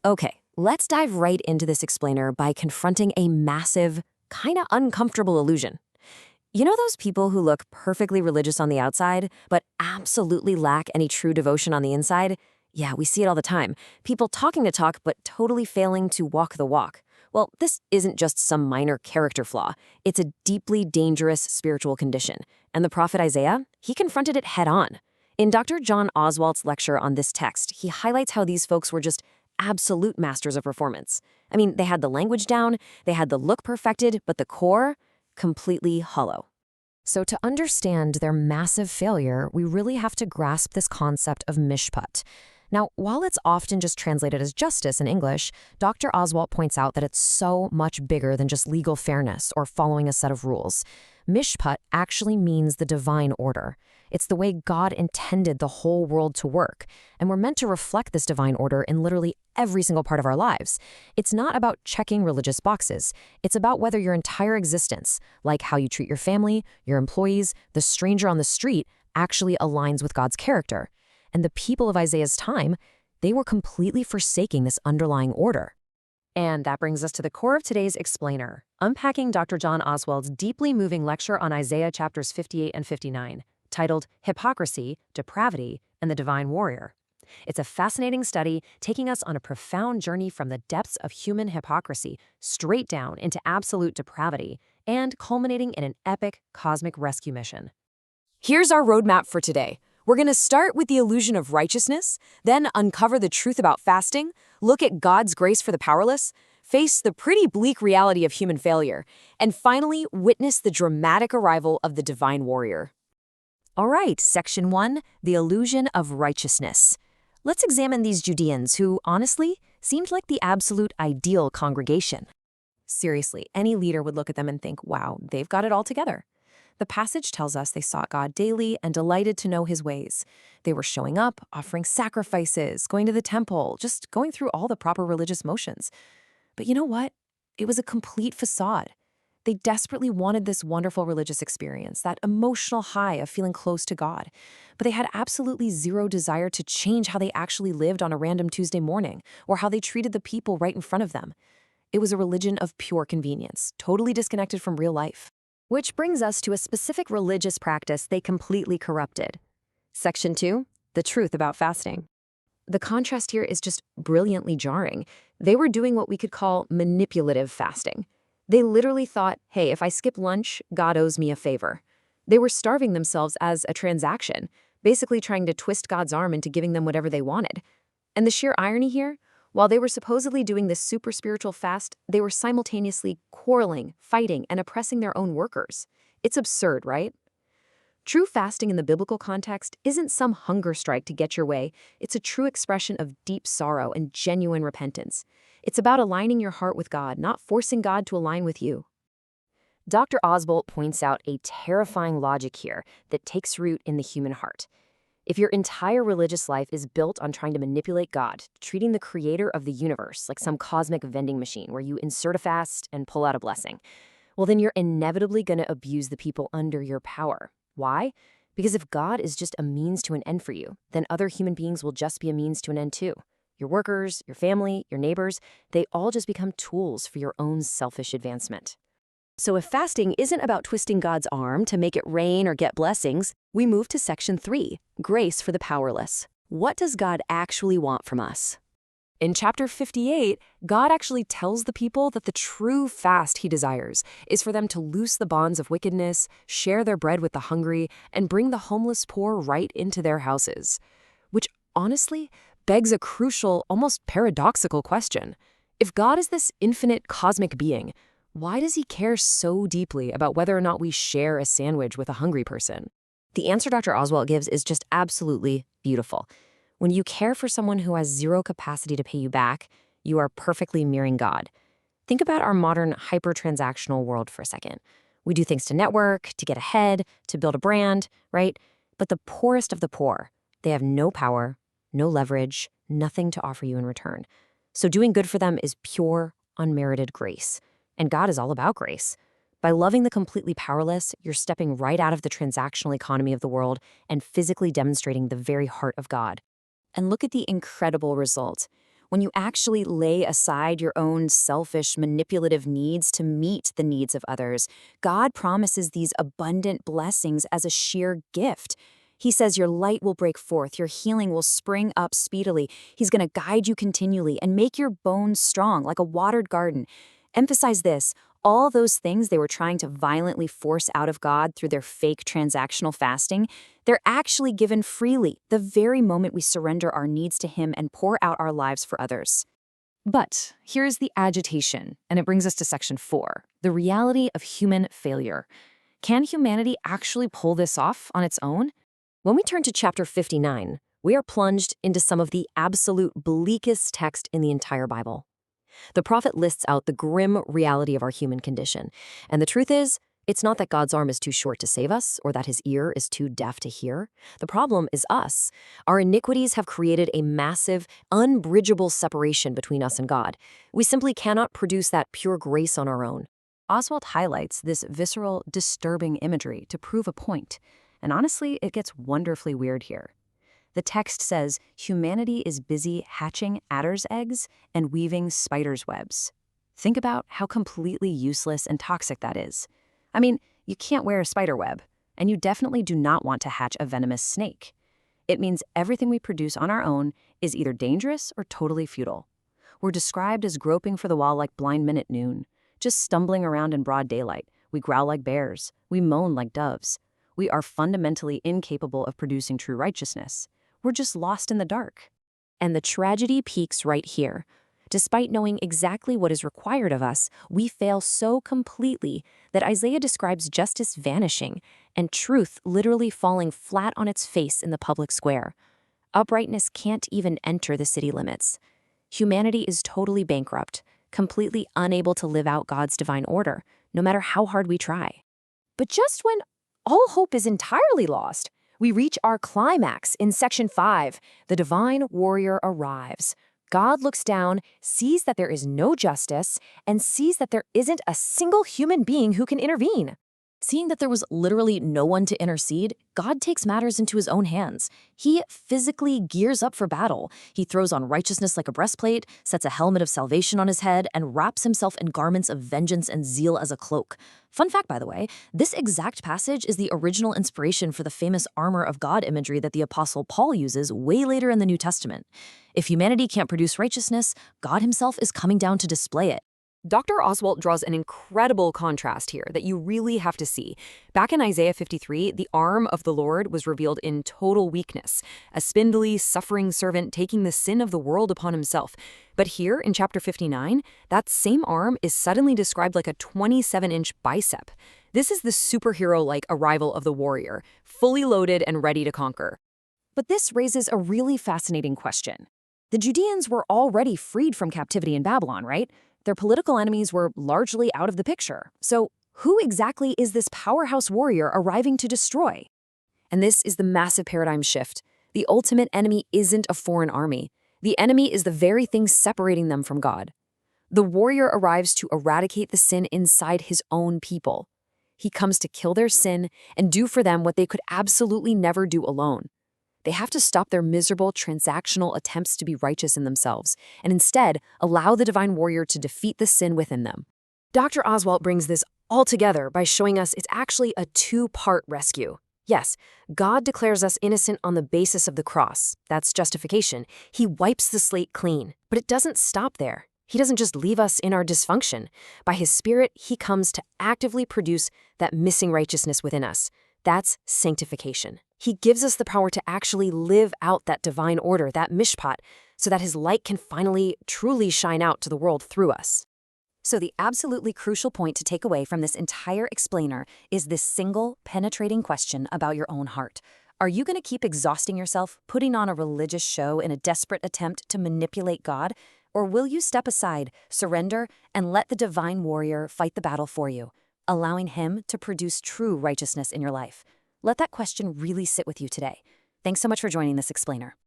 Okay, let's dive right into this explainer by confronting a massive, kinda uncomfortable illusion. You know those people who look perfectly religious on the outside, but absolutely lack any true devotion on the inside? Yeah, we see it all the time. People talking the talk, but totally failing to walk the walk. Well, this isn't just some minor character flaw. It's a deeply dangerous spiritual condition. And the prophet Isaiah, he confronted it head on. In Dr. John Oswalt's lecture on this text, he highlights how these folks were just absolute masters of performance. I mean, they had the language down, they had the look perfected, but the core, completely hollow. So to understand their massive failure, we really have to grasp this concept of mishpat. Now, while it's often just translated as justice in English, Dr. Oswalt points out that it's so much bigger than just legal fairness or following a set of rules. Mishpat actually means the divine order. It's the way God intended the whole world to work, and we're meant to reflect this divine order in literally every single part of our lives. It's not about checking religious boxes. It's about whether your entire existence, like how you treat your family, your employees, the stranger on the street, actually aligns with God's character. And the people of Isaiah's time, they were completely forsaking this underlying order. And that brings us to the core of today's explainer, unpacking Dr. John Oswald's deeply moving lecture on Isaiah chapters 58 and 59, titled Hypocrisy, Depravity, and the Divine Warrior. It's a fascinating study taking us on a profound journey from the depths of human hypocrisy straight down into absolute depravity and culminating in an epic cosmic rescue mission. Here's our roadmap for today. We're going to start with the illusion of righteousness, then uncover the truth about fasting, look at God's grace for the powerless, face the pretty bleak reality of human failure, and finally witness the dramatic arrival of the divine warrior. All right, Section 1, the illusion of righteousness. Let's examine these Judeans who, honestly, seemed like the absolute ideal congregation. Seriously, any leader would look at them and think, wow, they've got it all together. The passage tells us they sought God daily and delighted to know his ways. They were showing up, offering sacrifices, going to the temple, just going through all the proper religious motions. But you know what? It was a complete facade. They desperately wanted this wonderful religious experience, that emotional high of feeling close to God. But they had absolutely zero desire to change how they actually lived on a random Tuesday morning or how they treated the people right in front of them. It was a religion of pure convenience, totally disconnected from real life. Which brings us to a specific religious practice they completely corrupted. Section 2, the truth about fasting. The contrast here is just brilliantly jarring. They were doing what we could call manipulative fasting. They literally thought, hey, if I skip lunch, God owes me a favor. They were starving themselves as a transaction, basically trying to twist God's arm into giving them whatever they wanted. And the sheer irony here, while they were supposedly doing this super spiritual fast, they were simultaneously quarreling, fighting, and oppressing their own workers. It's absurd, right? True fasting in the biblical context isn't some hunger strike to get your way. It's a true expression of deep sorrow and genuine repentance. It's about aligning your heart with God, not forcing God to align with you. Dr. Oswalt points out a terrifying logic here that takes root in the human heart. If your entire religious life is built on trying to manipulate God, treating the creator of the universe like some cosmic vending machine where you insert a fast and pull out a blessing, well, then you're inevitably going to abuse the people under your power. Why? Because if God is just a means to an end for you, then other human beings will just be a means to an end too. Your workers, your family, your neighbors, they all just become tools for your own selfish advancement. So if fasting isn't about twisting God's arm to make it rain or get blessings, we move to Section 3, grace for the powerless. What does God actually want from us? In chapter 58, God actually tells the people that the true fast he desires is for them to loose the bonds of wickedness, share their bread with the hungry, and bring the homeless poor right into their houses. Which, honestly, begs a crucial, almost paradoxical question. If God is this infinite cosmic being, why does he care so deeply about whether or not we share a sandwich with a hungry person? The answer Dr. Oswalt gives is just absolutely beautiful. When you care for someone who has zero capacity to pay you back, you are perfectly mirroring God. Think about our modern hyper-transactional world for a second. We do things to network, to get ahead, to build a brand, right? But the poorest of the poor, they have no power, no leverage, nothing to offer you in return. So doing good for them is pure, unmerited grace. And God is all about grace. By loving the completely powerless, you're stepping right out of the transactional economy of the world and physically demonstrating the very heart of God. And look at the incredible result. When you actually lay aside your own selfish, manipulative needs to meet the needs of others, God promises these abundant blessings as a sheer gift. He says your light will break forth, your healing will spring up speedily. He's going to guide you continually and make your bones strong like a watered garden. Emphasize this. All those things they were trying to violently force out of God through their fake transactional fasting, they're actually given freely the very moment we surrender our needs to Him and pour out our lives for others. But here's the agitation, and it brings us to section 4, the reality of human failure. Can humanity actually pull this off on its own? When we turn to chapter 59, we are plunged into some of the absolute bleakest text in the entire Bible. The prophet lists out the grim reality of our human condition. And the truth is, it's not that God's arm is too short to save us or that His ear is too deaf to hear. The problem is us. Our iniquities have created a massive, unbridgeable separation between us and God. We simply cannot produce that pure grace on our own. Oswalt highlights this visceral, disturbing imagery to prove a point. And honestly, it gets wonderfully weird here. The text says humanity is busy hatching adder's eggs and weaving spider's webs. Think about how completely useless and toxic that is. I mean, you can't wear a spider web, and you definitely do not want to hatch a venomous snake. It means everything we produce on our own is either dangerous or totally futile. We're described as groping for the wall like blind men at noon, just stumbling around in broad daylight. We growl like bears. We moan like doves. We are fundamentally incapable of producing true righteousness. We're just lost in the dark. And the tragedy peaks right here. Despite knowing exactly what is required of us, we fail so completely that Isaiah describes justice vanishing and truth literally falling flat on its face in the public square. Uprightness can't even enter the city limits. Humanity is totally bankrupt, completely unable to live out God's divine order, no matter how hard we try. But just when all hope is entirely lost, we reach our climax in section 5. The divine warrior arrives. God looks down, sees that there is no justice, and sees that there isn't a single human being who can intervene. Seeing that there was literally no one to intercede, God takes matters into His own hands. He physically gears up for battle. He throws on righteousness like a breastplate, sets a helmet of salvation on his head, and wraps himself in garments of vengeance and zeal as a cloak. Fun fact, by the way, this exact passage is the original inspiration for the famous armor of God imagery that the Apostle Paul uses way later in the New Testament. If humanity can't produce righteousness, God Himself is coming down to display it. Dr. Oswalt draws an incredible contrast here that you really have to see. Back in Isaiah 53, the arm of the Lord was revealed in total weakness, a spindly, suffering servant taking the sin of the world upon himself. But here in chapter 59, that same arm is suddenly described like a 27-inch bicep. This is the superhero-like arrival of the warrior, fully loaded and ready to conquer. But this raises a really fascinating question. The Judeans were already freed from captivity in Babylon, right? Their political enemies were largely out of the picture. So who exactly is this powerhouse warrior arriving to destroy? And this is the massive paradigm shift. The ultimate enemy isn't a foreign army. The enemy is the very thing separating them from God. The warrior arrives to eradicate the sin inside his own people. He comes to kill their sin and do for them what they could absolutely never do alone. They have to stop their miserable, transactional attempts to be righteous in themselves, and instead allow the divine warrior to defeat the sin within them. Dr. Oswalt brings this all together by showing us it's actually a two-part rescue. Yes, God declares us innocent on the basis of the cross. That's justification. He wipes the slate clean. But it doesn't stop there. He doesn't just leave us in our dysfunction. By His Spirit, He comes to actively produce that missing righteousness within us. That's sanctification. He gives us the power to actually live out that divine order, that mishpat, so that His light can finally, truly shine out to the world through us. So the absolutely crucial point to take away from this entire explainer is this single, penetrating question about your own heart. Are you going to keep exhausting yourself, putting on a religious show in a desperate attempt to manipulate God? Or will you step aside, surrender, and let the divine warrior fight the battle for you, allowing Him to produce true righteousness in your life? Let that question really sit with you today. Thanks so much for joining this explainer.